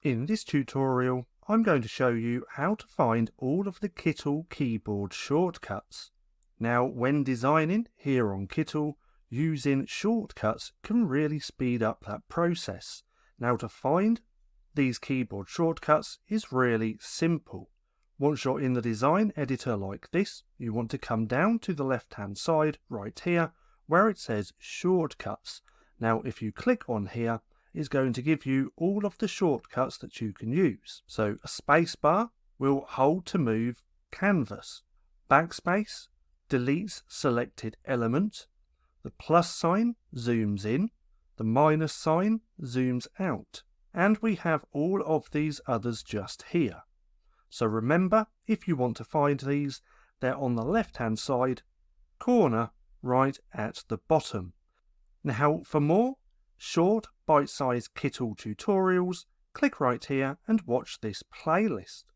In this tutorial, I'm going to show you how to find all of the Kittl keyboard shortcuts. Now, when designing here on Kittl, using shortcuts can really speed up that process. Now, to find these keyboard shortcuts is really simple. Once you're in the design editor like this, you want to come down to the left-hand side right here where it says shortcuts. Now, if you click on here, is going to give you all of the shortcuts that you can use. So a spacebar will hold to move canvas. Backspace deletes selected element. The plus sign zooms in. The minus sign zooms out. And we have all of these others just here. So remember, if you want to find these, they're on the left-hand side corner right at the bottom. Now, for more short, bite-sized Kittl tutorials, click right here and watch this playlist.